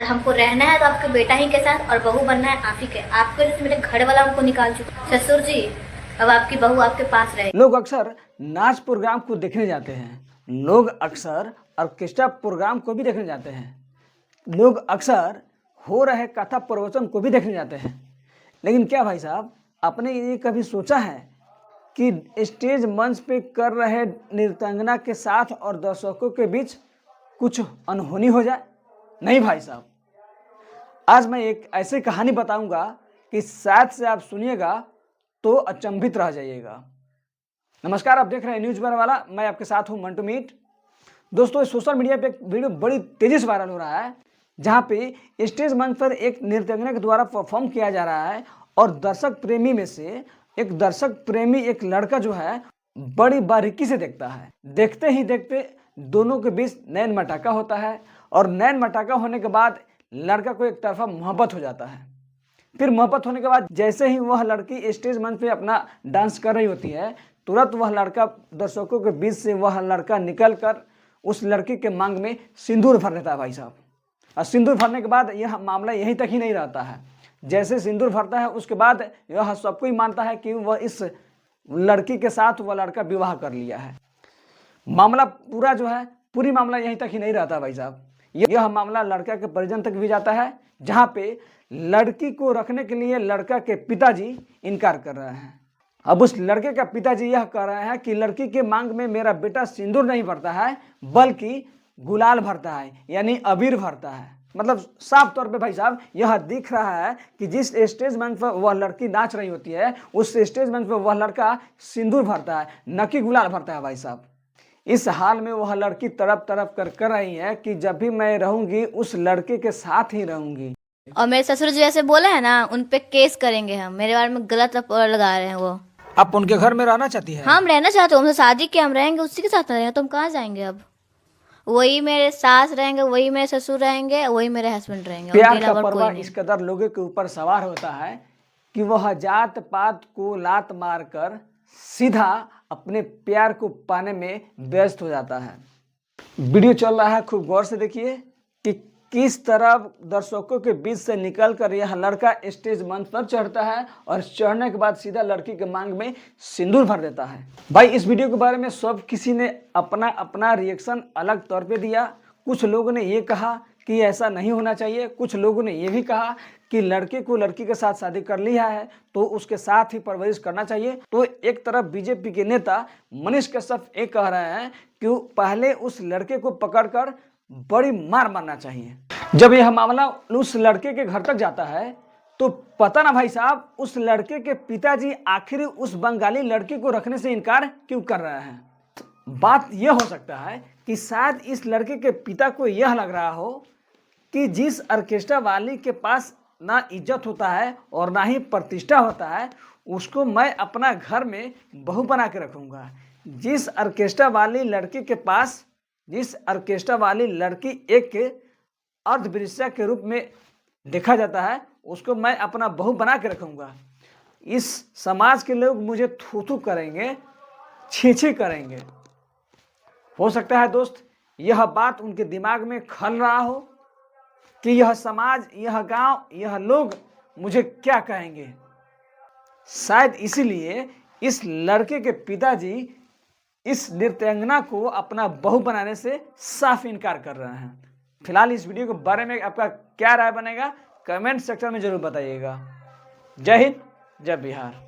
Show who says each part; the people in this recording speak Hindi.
Speaker 1: हमको रहना है तो आपके बेटा ही के साथ और बहू बनना है आप ही के। आपके वजह से मेरे घर वाला हमको निकाल चुका। ससुर जी अब आपकी बहू आपके पास रहे।
Speaker 2: लोग अक्सर नाच प्रोग्राम को देखने जाते हैं, लोग अक्सर ऑर्केस्ट्रा प्रोग्राम को भी देखने जाते हैं, लोग अक्सर हो रहे कथा प्रवचन को भी देखने जाते हैं। लेकिन क्या भाई साहब, आपने ये कभी सोचा है कि स्टेज मंच पे कर रहे नृत्यांगना के साथ और दर्शकों के बीच कुछ अनहोनी हो जाए? नहीं भाई साहब, आज मैं एक ऐसी कहानी बताऊंगा कि शायद से आप सुनिएगा तो अचंभित रह जाइएगा। नमस्कार, आप देख रहे हैं न्यूज वाला, मैं आपके साथ हूं मंटू मीट। दोस्तों, सोशल मीडिया पे एक वीडियो बड़ी तेजी से वायरल हो रहा है जहां पे स्टेज मंच पर एक नृत्यांगना के द्वारा परफॉर्म किया जा रहा है और दर्शक प्रेमी में से एक दर्शक प्रेमी एक लड़का जो है बड़ी बारीकी से देखता है। देखते ही देखते दोनों के बीच नैन मटाका होता है और नैन मटाका होने के बाद लड़का को एक तरफा मोहब्बत हो जाता है। फिर मोहब्बत होने के बाद जैसे ही वह लड़की स्टेज मंच पे अपना डांस कर रही होती है, तुरंत वह लड़का दर्शकों के बीच से वह लड़का निकल कर उस लड़की के मांग में सिंदूर भर देता है भाई साहब। और सिंदूर भरने के बाद यह मामला यहीं तक ही नहीं रहता है। जैसे सिंदूर भरता है उसके बाद यह सबको ही मानता है कि वह इस लड़की के साथ वह लड़का विवाह कर लिया है। मामला पूरी मामला यहीं तक ही नहीं रहता भाई साहब। यह मामला लड़का के परिजन तक भी जाता है, जहां पे लड़की को रखने के लिए लड़का के पिताजी इनकार कर रहे हैं। अब उस लड़के का पिताजी यह कह रहे हैं कि लड़की के मांग में मेरा बेटा सिंदूर नहीं भरता है बल्कि गुलाल भरता है, यानी अबीर भरता है। मतलब साफ तौर पे भाई साहब यह दिख रहा है कि जिस स्टेज मंच पर वह लड़की नाच रही होती है उस स्टेज मंच पर वह लड़का सिंदूर भरता है, न कि गुलाल भरता है भाई साहब। इस हाल में वह लड़की तड़प तड़प कर रही है कि जब भी मैं रहूंगी उस लड़के के साथ ही रहूंगी।
Speaker 1: और मेरे ससुर जी ऐसे बोले हैं ना, उन पे केस करेंगे हम। मेरे बारे में गलत लगा रहे हैं वो।
Speaker 2: आप उनके घर में रहना चाहती है?
Speaker 1: हम रहना चाहते हो, हमसे शादी किया, हम रहेंगे उसी के साथ रहेंगे। तो हम कहाँ जाएंगे? अब वही मेरे सास रहेंगे, वही मेरे ससुर रहेंगे, वही मेरे हस्बैंड रहेंगे।
Speaker 2: प्यार का पर्वा इस कदर लोगों के ऊपर सवार होता है कि वह जात पात को लात मार कर सीधा अपने प्यार को पाने में व्यस्त हो जाता है। वीडियो चल रहा है, खूब गौर से देखिए कि किस तरह दर्शकों के बीच से निकलकर यह लड़का स्टेज मंच पर चढ़ता है और चढ़ने के बाद सीधा लड़की के मांग में सिंदूर भर देता है। भाई, इस वीडियो के बारे में सब किसी ने अपना अपना रिएक्शन अलग तौर पे दिया। कुछ लोगों ने ये कहा कि ऐसा नहीं होना चाहिए, कुछ लोगों ने ये भी कहा कि लड़के को लड़की के साथ शादी कर लिया है तो उसके साथ ही परवरिश करना चाहिए। तो एक तरफ बीजेपी के नेता मनीष कश्यप ये कह रहे हैं कि पहले उस लड़के को पकड़कर बड़ी मार मारना चाहिए। जब यह मामला उस लड़के के घर तक जाता है तो पता ना भाई साहब उस लड़के के पिताजी आखिर उस बंगाली लड़की को रखने से इनकार क्यों कर रहे हैं। बात यह हो सकता है कि शायद इस लड़के के पिता को यह लग रहा हो कि जिस ऑर्केस्ट्रा वाली के पास ना इज्जत होता है और ना ही प्रतिष्ठा होता है उसको मैं अपना घर में बहू बना के रखूँगा। जिस ऑर्केस्ट्रा वाली लड़की एक अर्धवृक्षा के रूप में देखा जाता है उसको मैं अपना बहू बना के रखूँगा। इस समाज के लोग मुझे थू थू करेंगे, छी छी करेंगे। हो सकता है दोस्त यह बात उनके दिमाग में खल रहा हो कि यह समाज, यह गांव, यह लोग मुझे क्या कहेंगे। शायद इसीलिए इस लड़के के पिताजी इस नृत्यांगना को अपना बहू बनाने से साफ इनकार कर रहे हैं। फिलहाल इस वीडियो के बारे में आपका क्या राय बनेगा कमेंट सेक्शन में जरूर बताइएगा। जय हिंद, जय बिहार।